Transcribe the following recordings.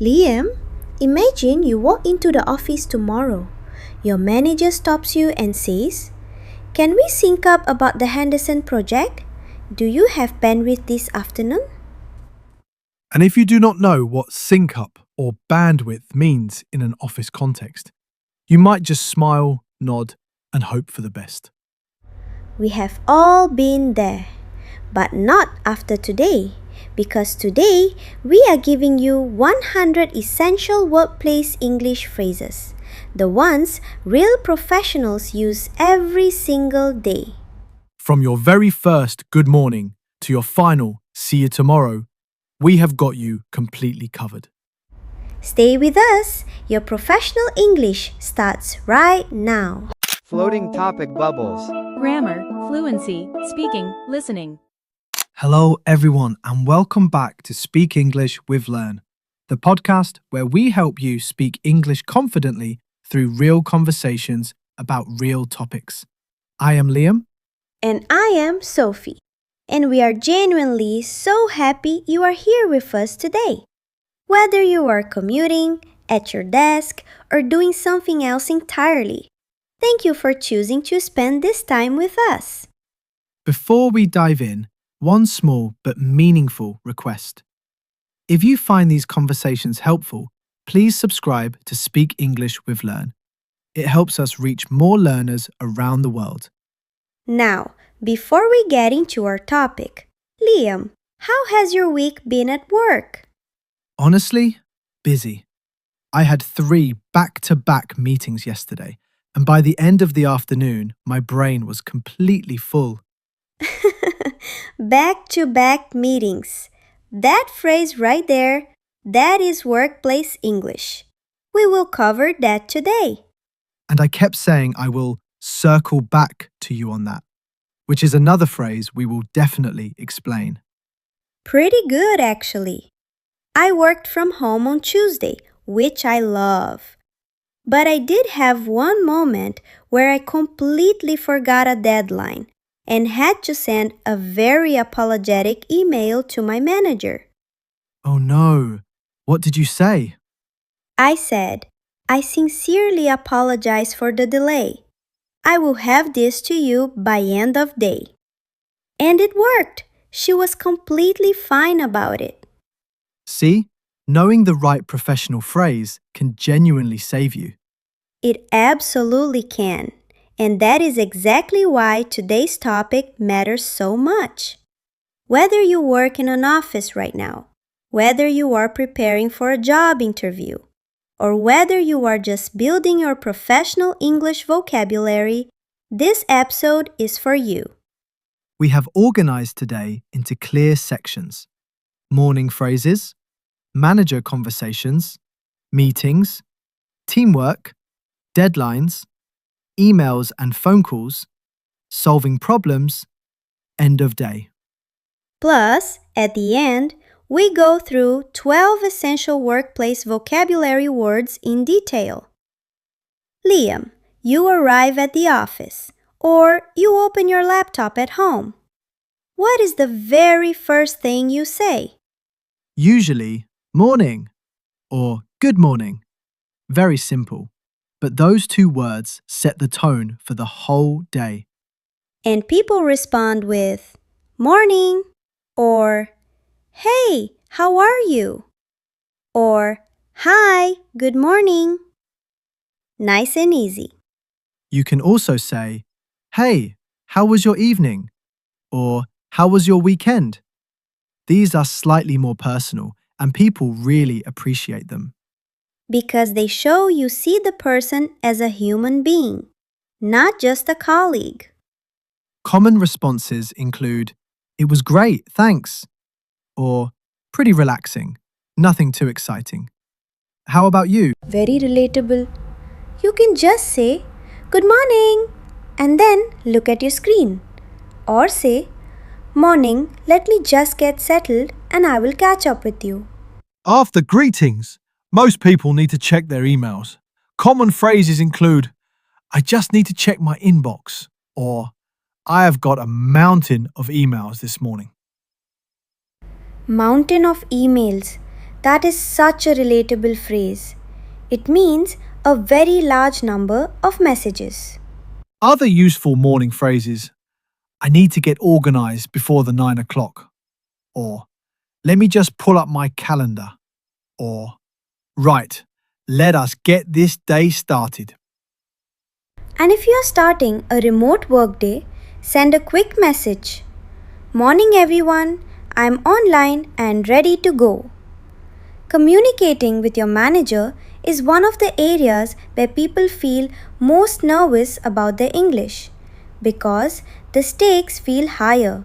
Liam, imagine you walk into the office tomorrow. Your manager stops you and says, "Can we sync up about the Henderson project? Do you have bandwidth this afternoon?" And if you do not know what sync up or bandwidth means in an office context, you might just smile, nod, and hope for the best. We have all been there, but not after today, because today we are giving you 100 essential workplace English phrases, the ones real professionals use every single day. From your very first good morning to your final see you tomorrow, we have got you completely covered. Stay with us. Your professional English starts right now. Floating topic bubbles. Grammar, fluency, speaking, listening. Hello, everyone, and welcome back to Speak English with Learn, the podcast where we help you speak English confidently through real conversations about real topics. I am Liam. And I am Sophie. And we are genuinely so happy you are here with us today. Whether you are commuting, at your desk, or doing something else entirely, thank you for choosing to spend this time with us. Before we dive in, one small but meaningful request. If you find these conversations helpful, please subscribe to Speak English with Learn. It helps us reach more learners around the world. Now, before we get into our topic, Liam, how has your week been at work? Honestly, busy. I had 3 back-to-back meetings yesterday, and by the end of the afternoon, my brain was completely full. Back-to-back meetings. That phrase right there, that is workplace English. We will cover that today. And I kept saying I will circle back to you on that, which is another phrase we will definitely explain. Pretty good, actually. I worked from home on Tuesday, which I love. But I did have one moment where I completely forgot a deadline and had to send a very apologetic email to my manager. Oh no, what did you say? I said, "I sincerely apologize for the delay. I will have this to you by end of day." And it worked. She was completely fine about it. See, knowing the right professional phrase can genuinely save you. It absolutely can. And that is exactly why today's topic matters so much. Whether you work in an office right now, whether you are preparing for a job interview, or whether you are just building your professional English vocabulary, this episode is for you. We have organized today into clear sections: morning phrases, manager conversations, meetings, teamwork, deadlines, emails and phone calls, solving problems, end of day. Plus, at the end, we go through 12 essential workplace vocabulary words in detail. Liam, you arrive at the office, or you open your laptop at home. What is the very first thing you say? Usually, morning or good morning. Very simple, but those 2 words set the tone for the whole day. And people respond with morning, or hey, how are you? Or hi, good morning. Nice and easy. You can also say, "Hey, how was your evening?" or "How was your weekend?" These are slightly more personal, and people really appreciate them. Because they show you see the person as a human being, not just a colleague. Common responses include, "It was great, thanks," or "Pretty relaxing, nothing too exciting." How about you? Very relatable. You can just say, "Good morning," and then look at your screen. Or say, "Morning, let me just get settled and I will catch up with you." After greetings, most people need to check their emails. Common phrases include, "I just need to check my inbox," or "I have got a mountain of emails this morning." Mountain of emails. That is such a relatable phrase. It means a very large number of messages. Other useful morning phrases: I need to get organized before the 9 o'clock. Or, let me just pull up my calendar. Or, right, let us get this day started. And if you are starting a remote workday, send a quick message. Morning everyone, I'm online and ready to go. Communicating with your manager is one of the areas where people feel most nervous about their English because the stakes feel higher.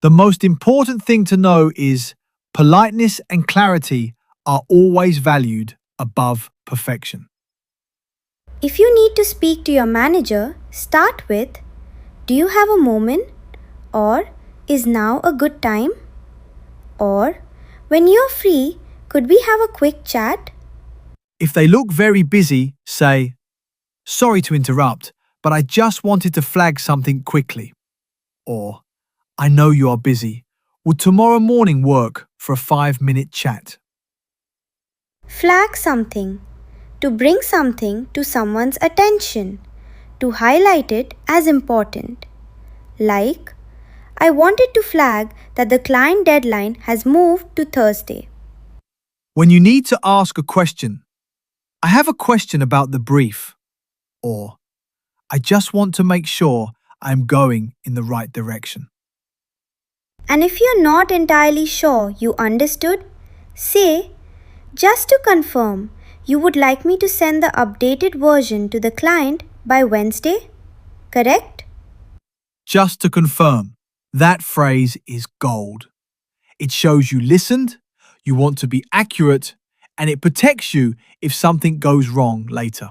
The most important thing to know is politeness and clarity are always valued above perfection. If you need to speak to your manager, start with, do you have a moment? Or, is now a good time? Or, when you're free, could we have a quick chat? If they look very busy, say, sorry to interrupt, but I just wanted to flag something quickly. Or, I know you are busy. Would tomorrow morning work for a 5-minute chat? Flag something. To bring something to someone's attention. To highlight it as important. Like, I wanted to flag that the client deadline has moved to Thursday. When you need to ask a question, I have a question about the brief. Or, I just want to make sure I'm going in the right direction. And if you're not entirely sure you understood, say, just to confirm, you would like me to send the updated version to the client by Wednesday? Correct? Just to confirm, that phrase is gold. It shows you listened, you want to be accurate, and it protects you if something goes wrong later.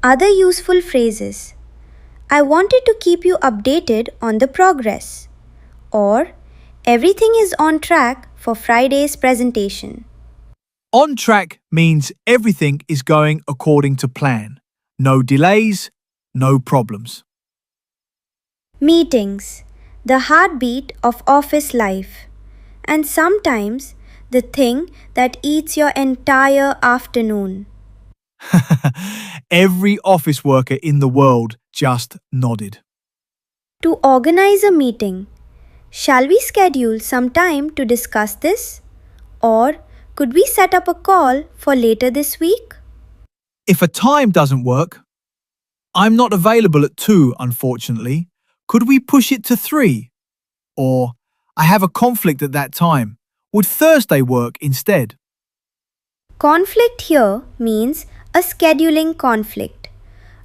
Other useful phrases. I wanted to keep you updated on the progress. Or, everything is on track for Friday's presentation. On track means everything is going according to plan. No delays, no problems. Meetings, the heartbeat of office life, and sometimes the thing that eats your entire afternoon. Every office worker in the world just nodded. To organize a meeting, shall we schedule some time to discuss this? Or could we set up a call for later this week? If a time doesn't work, I'm not available at 2, unfortunately. Could we push it to 3? Or, I have a conflict at that time. Would Thursday work instead? Conflict here means a scheduling conflict,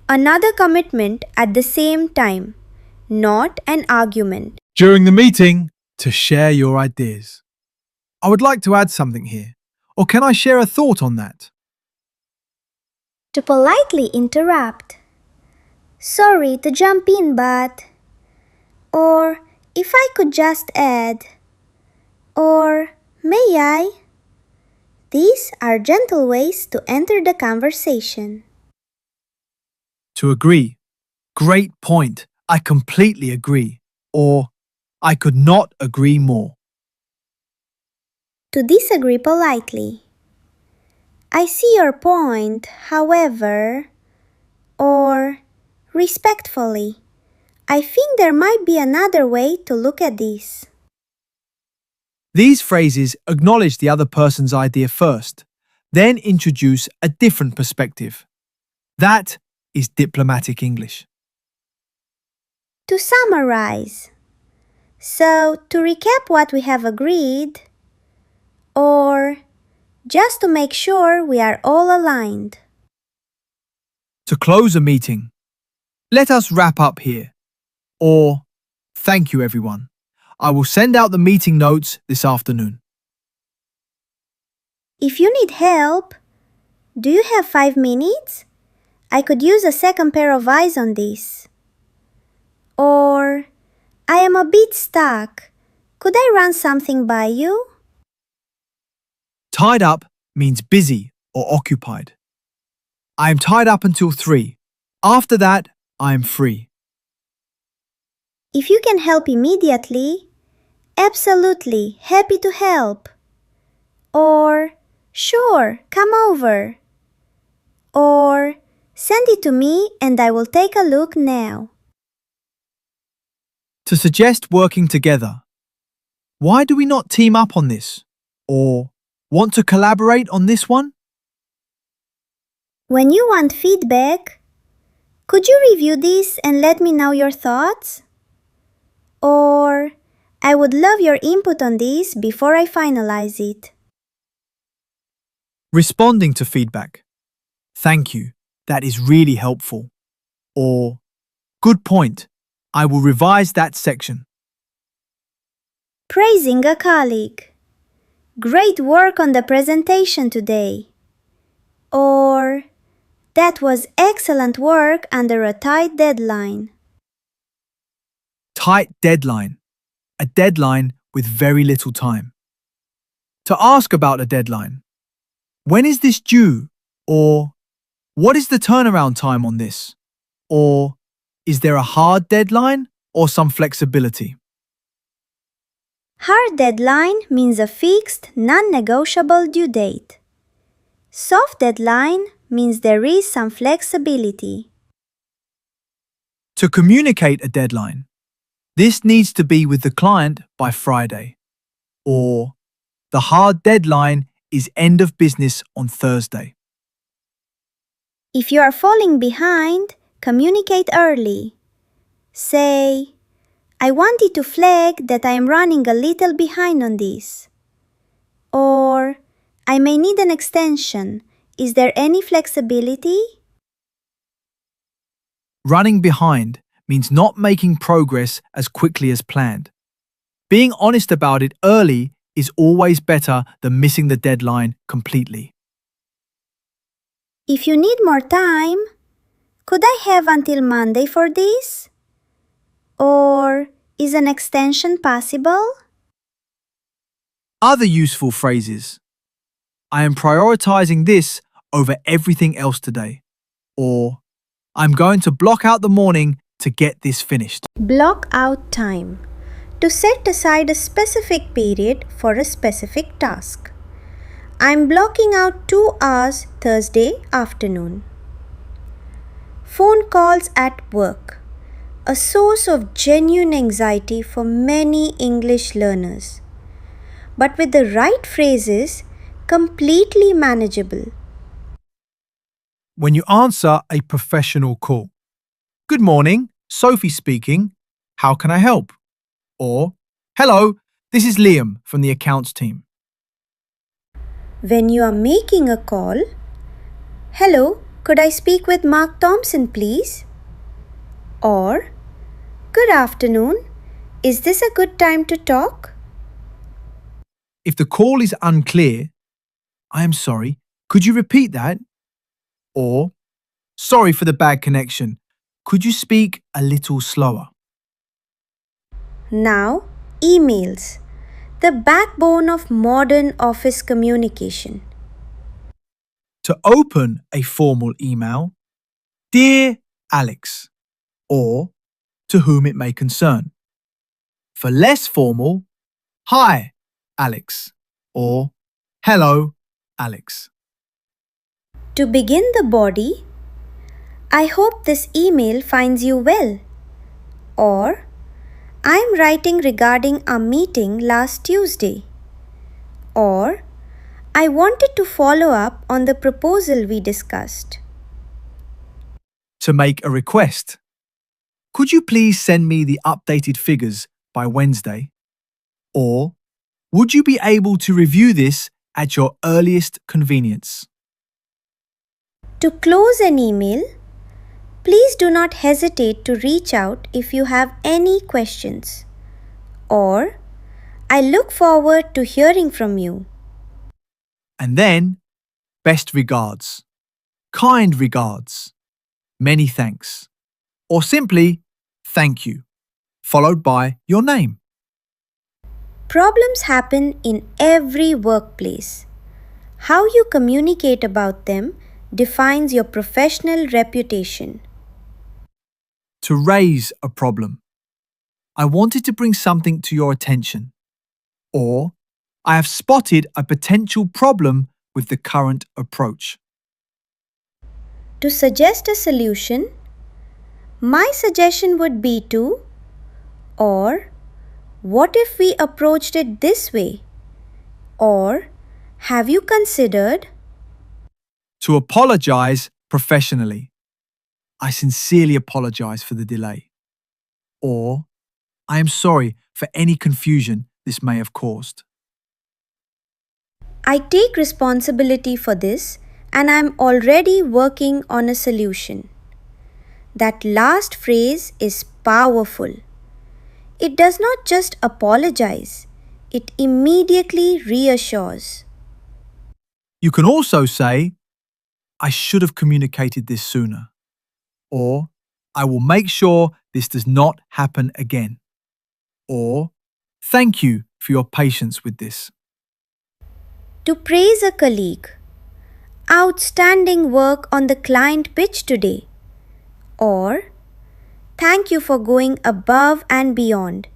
another commitment at the same time, not an argument. During the meeting, to share your ideas. I would like to add something here. Or can I share a thought on that? To politely interrupt. Sorry to jump in, but. Or if I could just add. Or may I? These are gentle ways to enter the conversation. To agree. Great point. I completely agree. Or, I could not agree more. To disagree politely. I see your point, however. Or respectfully. I think there might be another way to look at this. These phrases acknowledge the other person's idea first, then introduce a different perspective. That is diplomatic English. To summarize. So, to recap what we have agreed, or just to make sure we are all aligned. To close a meeting, let us wrap up here. Or, thank you everyone. I will send out the meeting notes this afternoon. If you need help, do you have 5 minutes? I could use a second pair of eyes on this. Or, I am a bit stuck. Could I run something by you? Tied up means busy or occupied. I am tied up until 3. After that, I am free. If you can help immediately, absolutely happy to help. or sure, come over, or send it to me and I will take a look now. To suggest working together. Why do we not team up on this? Or want to collaborate on this one? When you want feedback, could you review this and let me know your thoughts? Or I would love your input on this before I finalize it. Responding to feedback. Thank you. That is really helpful. Or good point. I will revise that section. Praising a colleague. Great work on the presentation today. Or that was excellent work under a tight deadline. Tight deadline. A deadline with very little time. To ask about a deadline. When is this due? Or what is the turnaround time on this? Or is there a hard deadline or some flexibility? Hard deadline means a fixed, non-negotiable due date. Soft deadline means there is some flexibility. To communicate a deadline. This needs to be with the client by Friday. Or the hard deadline is end of business on Thursday. If you are falling behind, communicate early. Say, I wanted to flag that I am running a little behind on this. Or, I may need an extension. Is there any flexibility? Running behind means not making progress as quickly as planned. Being honest about it early is always better than missing the deadline completely. If you need more time, could I have until Monday for this? Or is an extension possible? Other useful phrases. I am prioritizing this over everything else today. Or I'm going to block out the morning to get this finished. Block out time. To set aside a specific period for a specific task. I'm blocking out 2 hours Thursday afternoon. Phone calls at work. A source of genuine anxiety for many English learners. But with the right phrases, completely manageable. When you answer a professional call. Good morning, Sophie speaking. How can I help? Or, hello, this is Liam from the accounts team. When you are making a call, hello, could I speak with Mark Thompson, please? Or, good afternoon, is this a good time to talk? If the call is unclear, I am sorry, could you repeat that? Or, sorry for the bad connection, could you speak a little slower? Now, emails, the backbone of modern office communication. To open a formal email, Dear Alex, or to whom it may concern. For less formal, Hi, Alex, or Hello, Alex. To begin the body, I hope this email finds you well. Or, I'm writing regarding our meeting last Tuesday. Or, I wanted to follow up on the proposal we discussed. To make a request, could you please send me the updated figures by Wednesday? Or, would you be able to review this at your earliest convenience? To close an email, please do not hesitate to reach out if you have any questions. Or, I look forward to hearing from you. And then, best regards, kind regards, many thanks, or simply, thank you, followed by your name. Problems happen in every workplace. How you communicate about them defines your professional reputation. To raise a problem. I wanted to bring something to your attention. Or, I have spotted a potential problem with the current approach. To suggest a solution, my suggestion would be to, or what if we approached it this way? Or have you considered? To apologize professionally. I sincerely apologize for the delay. Or, I am sorry for any confusion this may have caused. I take responsibility for this and I'm already working on a solution. That last phrase is powerful. It does not just apologize, it immediately reassures. You can also say, I should have communicated this sooner. Or, I will make sure this does not happen again. Or, thank you for your patience with this. To praise a colleague, outstanding work on the client pitch today. Or, thank you for going above and beyond.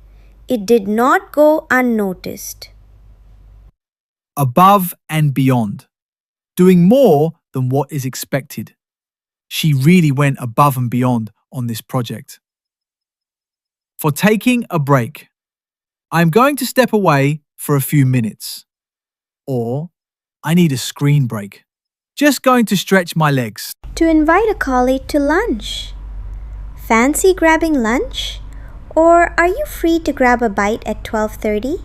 It did not go unnoticed. Above and beyond. Doing more than what is expected. She really went above and beyond on this project. For taking a break. I'm going to step away for a few minutes. Or, I need a screen break. Just going to stretch my legs. To invite a colleague to lunch. Fancy grabbing lunch? Or are you free to grab a bite at 12:30?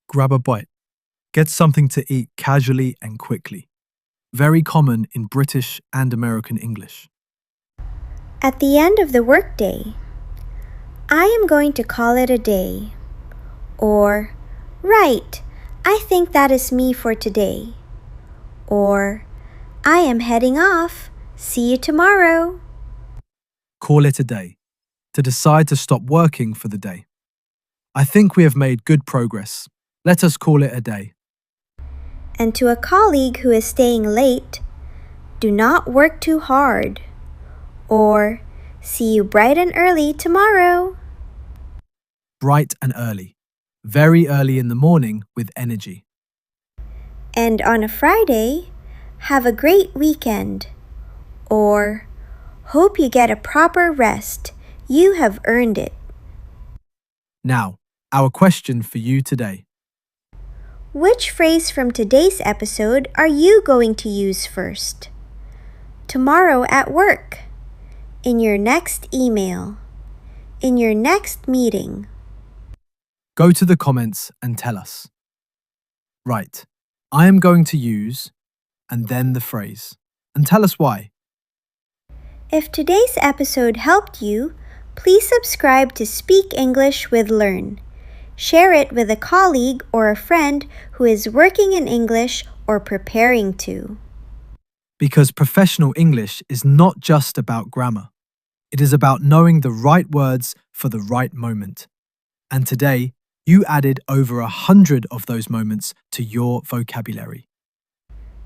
Grab a bite. Get something to eat casually and quickly. Very common in British and American English. At the end of the workday, I am going to call it a day. Or, right, I think that is me for today. Or, I am heading off. See you tomorrow. Call it a day. To decide to stop working for the day. I think we have made good progress. Let us call it a day. And to a colleague who is staying late, do not work too hard. Or, see you bright and early tomorrow. Bright and early. Very early in the morning with energy. And on a Friday, have a great weekend. Or, hope you get a proper rest. You have earned it. Now, our question for you today. Which phrase from today's episode are you going to use first? Tomorrow at work. In your next email. In your next meeting. Go to the comments and tell us. Right, I am going to use, and then the phrase. And tell us why. If today's episode helped you, please subscribe to Speak English with Learn. Share it with a colleague or a friend who is working in English or preparing to. Because professional English is not just about grammar. It is about knowing the right words for the right moment. And today, you added over 100 of those moments to your vocabulary.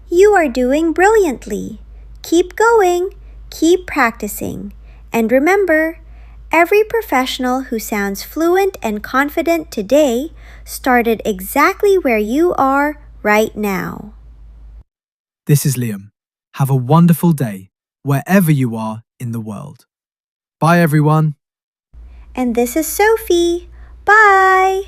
You are doing brilliantly. Keep going, keep practicing. And remember, every professional who sounds fluent and confident today started exactly where you are right now. This is Liam. Have a wonderful day wherever you are in the world. Bye, everyone. And this is Sophie. Bye!